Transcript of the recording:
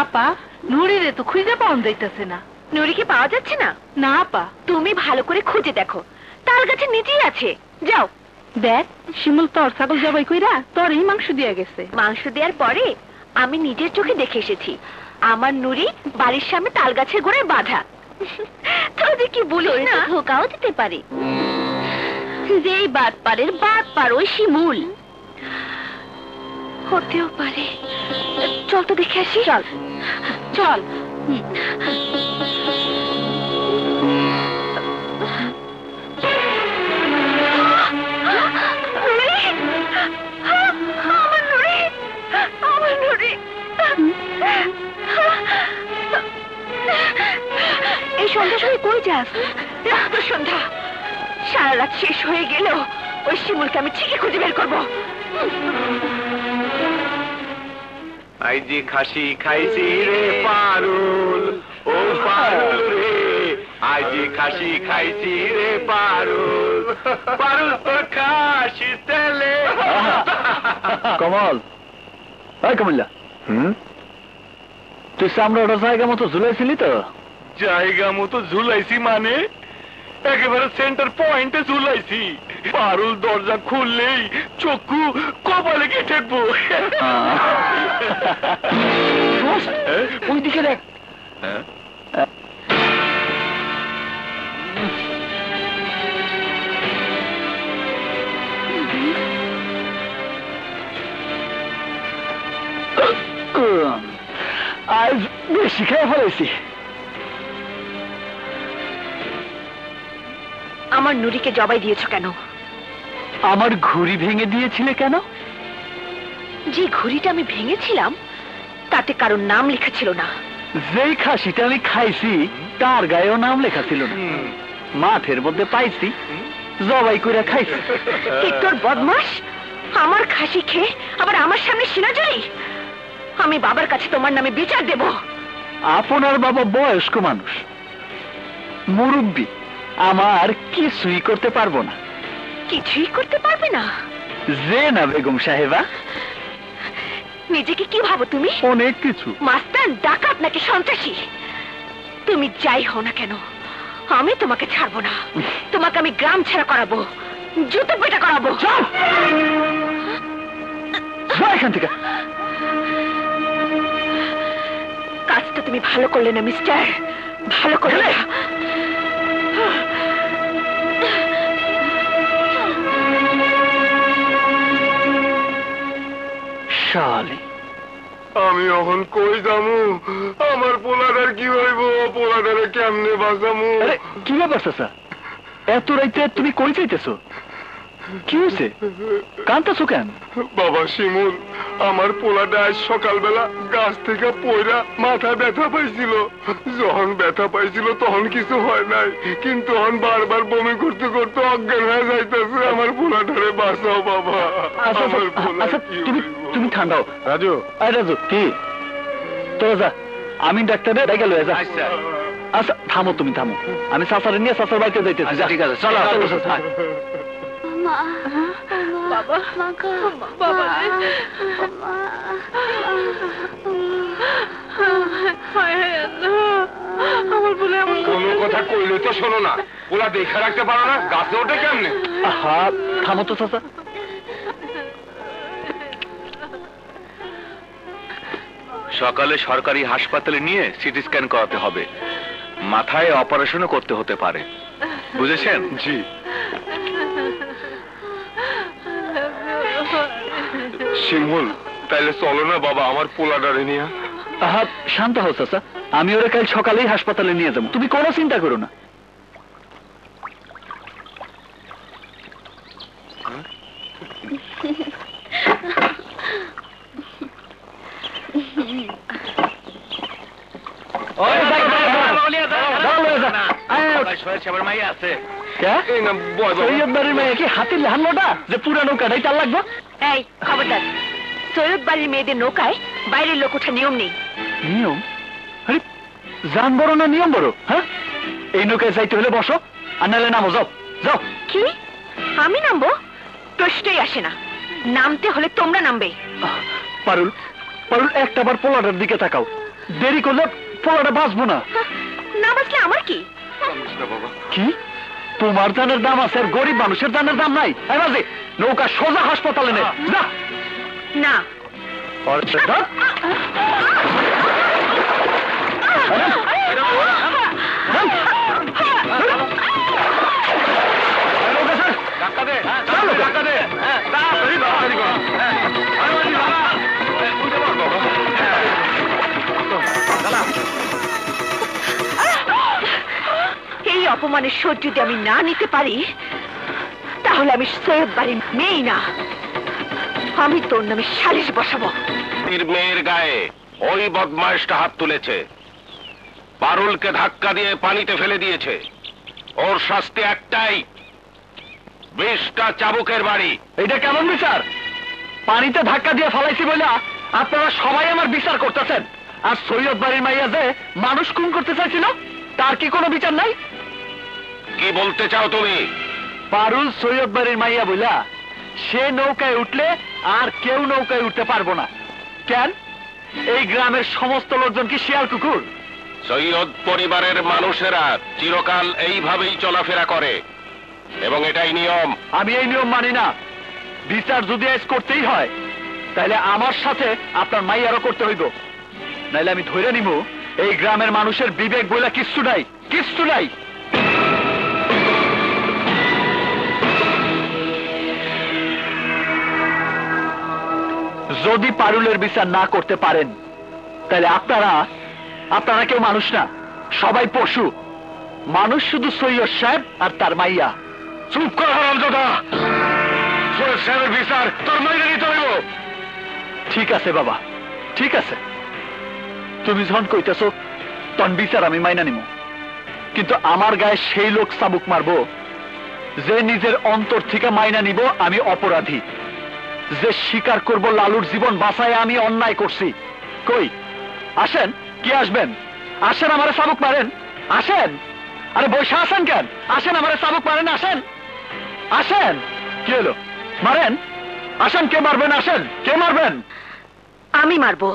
আপা নুরিরে তো খুঁজে পাওয়া যাইতেছে না। নুরি কি পাওয়া যাচ্ছে না? না আপা। তুমি ভালো করে খুঁজে দেখো, তাল গাছের নিচেই আছে। যাও। দেখ শিমুল তোর ছাগল জবাই কইরা তোরই মাংস দিয়ে গেছে। মাংস দেওয়ার পরে আমি নিজের চোখে দেখে এসেছি আমার নুরি বাড়ির সামনে তাল গাছের গোড়ায় বাঁধা। তোদের কি বলিস না, ধোকাও দিতে পারে। যেই বাদ পারের বাদ পার ওই শিমুল হতেও পারে। চল তো দেখে আসি। চল চল। এই সন্ধ্যার সময় কই যাস? রাত সন্ধ্যা, সারা রাত শেষ হয়ে গেল ওই শিমুলকে আমি ঠিকই খুঁজে বের করবো। আইজি খাসি খাইছি রে পারুল, ও পারুল রে, আইজি খাসি খাইছি রে পারুল, পারুল তোর খাসি তেলে। কমল, এই কমল্লা, তুই চামড়াটা জায়গা মতো ঝুলাইছিলি তো? জায়গা মতো ঝুলাইছি মানে একেবারে সেন্টার পয়েন্টে ঝুলাইছি। পারুল দরজা খুললেই চক্ষু কপালে গিয়ে ঠেকবো। ওই দিকে দেখ। আজ বেশি খেয়ে ফেলেছি। আমার নুরিকে জবাই দিয়েছো কেন? আমার ঘুড়ি ভেঙে দিয়েছিলে কেন? যে ঘুড়িটা আমি ভেঙেছিলাম তাতে কারোর নাম লেখা ছিল না। যেই খাসিটা আমি খাইছি তার গায়েও নাম লেখা ছিল না। মাঠের মধ্যে পাইছি, জবাই করে খাইছি। তোর বদমাস, আমার খাসি খেয়ে আবার আমার সামনে সিনাজুরি। আমি বাবার কাছে তোমার নামে বিচার দেব। আপনার বাবা বয়স্ক মানুষ, মুরব্বী, আমার কিছুই করতে পারবো না। কিছুই করতে পারবে না? যে না বেগম সাহেবা। নিজেকে কি ভাবো তুমি? অনেক কিছু। মাস্তান, ডাকাত নাকি সন্ত্রাসী? তুমি যাই হও না কেন আমি তোমাকে ছাড়বো না। তোমাকে আমি গ্রাম ছাড়া করাবো, জুতো পেটা করাবো। এখান থেকে কাজটা তুমি ভালো করলে না মিস্টার, ভালো করলে না। শালি, আমি এখন কই যামু? আমার পোলাটার কি হইব? পোলাটারে কেমনে বাঁচামু? কি ব্যাপার চাচা? এত রাইতে তুমি কই যাইতেছো? কি হয়েছে? কাঁদতেছো কেন? বাবা শিমুল, আমার পোলাটা আজ সকালবেলা গাছ থেকে পয়রা মাথা ব্যথা পাইছিল। যখন ব্যথা পাইছিল তখন কিছু হয় নাই, কিন্তু এখন বারবার বমি করতে করতে অজ্ঞান হয়ে যাইতেছে। আমার পোলাটারে বাঁচাও বাবা। আচ্ছা আমার পোলা আচ্ছা, কি তুমি হইব? তুমি ঠান্ডাও। রাজু, রাজু কি তোরা যা, আমি ডাক্তারে ডেকে লয়ে যা। আচ্ছা আচ্ছা থামো, তুমি থামো, আমি চাচারে নিয়ে চাচার বাড়িতে যাইতেছি। ঠিক আছে, চলো। বাবা, বাবা আমার বলে এমন কোনো কথা কইলে তো শোনো না। ওলা দেখে রাখতে পারো না, গাছে ওঠে কেমনে? আহা, থামো তো চাচা। সকালে সরকারি হাসপাতালে নিয়ে সিটি স্ক্যান করাতে হবে। মাথায় অপারেশনও করতে হতে পারে, বুঝেছেন? জি। শিমুল, তাইলে চলো না বাবা আমার পোলাটারে নিয়ে। আহা, শান্ত হও চাচা, আমি ওরা কাল সকালেই হাসপাতালে নিয়ে যাবো, তুমি কোনো চিন্তা করো না। হাতির হান্নটা যে পুরানো কাটাই তার লাগবে। এই খবরদার, সৈয়দ বাড়ির মেয়েদের নৌকায় বাইরের লোক ওঠা নিয়ম নেই। নিয়ম? আরে জান বড় না নিয়ম বড়? হ্যাঁ, এই নৌকায় যাইতে হলে বসো, আর নাহলে নামো। যাও যাও। কি আমি নামবো? প্রশ্নই আসে না। নামতে হলে তোমরা নামবে। পারুল, পারুল একটাবার পোলাটার দিকে তাকাও, দেরি করলে পোলাটা বাঁচবো না। না বাঁচলে আমার কি? কান্দিস না বাবা। কি তোমার দানের দাম আছে আর গরিব মানুষের দানের দাম নাই? এই বাজে, নৌকা সোজা হাসপাতালে নে যা। না, ধাক্কা দে, ধাক্কা দে। এই অপমানের শোধ যদি আমি না নিতে পারি তাহলে আমি সৈয়দ বাড়ির মেয়ে না, আমি তোর নামে সালিশ বসাবো। মেয়ের গায়ে ওই বদমাইশটা হাত তুলেছে, পারুলকে ধাক্কা দিয়ে পানিতে ফেলে দিয়েছে। ওর শাস্তি একটাই, 20টা চাবুকের বাড়ি। এটা কেমন বিচার? পানিতে ধাক্কা দিয়ে ফেলাইছি বলে আপনারা সবাই আমার বিচার করতেছেন, আর সৈয়দ বাড়ির মাইয়া যে মানুষ খুন করতে চাইছিল তার কি কোনো বিচার নাই? কি বলতে চাও তুমি? পারুল সৈয়দ বাড়ির মাইয়া বইলা সে নৌকায় উঠলে আর কেউ নৌকায় উঠতে পারবো না। কেন? এই গ্রামের সমস্ত লোকজন কি শিয়াল কুকুর? সৈয়দ পরিবারের মানুষেরা চিরকাল এইভাবেই চলাফেরা করে এবং এটাই নিয়ম। আমি এই নিয়ম মানি না। বিচার যদি আজ করতেই হয় তাহলে আমার সাথে আপনার মাইয়ারও করতে হইব, নাইলে আমি ধরে নিব এই গ্রামের মানুষের বিবেক বইলা কিচ্ছু নাই, কিচ্ছু নাই। যদি পারুলের বিচার না করতে পারেন তাহলে আপনারা কেউ মানুষ না, সবাই পশু। মানুষ শুধু সৈয়দ সাহেব আর তার মাইয়া। চুপ কর হারামজাদা, সৈয়দ সাহেবের বিচার তোর মাইনে নিতে হইব। ঠিক আছে বাবা, ঠিক আছে, তুমি যখন কইতেছো তখন বিচার আমি মাইনা নিব, কিন্তু আমার গায়ে সেই লোক চাবুক মারবো যে নিজের অন্তর থেকে মাইনা নিব আমি অপরাধী, যে স্বীকার করব লালুর জীবন বাঁচায় আমি অন্যায় করছি। কই আসেন, কি আসবেন? আসেন আমারে চাবুক মারেন, আসেন। আরে বসে আসেন কেন? আসেন আমারে চাবুক মারেন, আসেন আসেন। কি হলো? মারেন, আসেন। কে মারবেন? আসেন, কে মারবেন? আমি মারবো।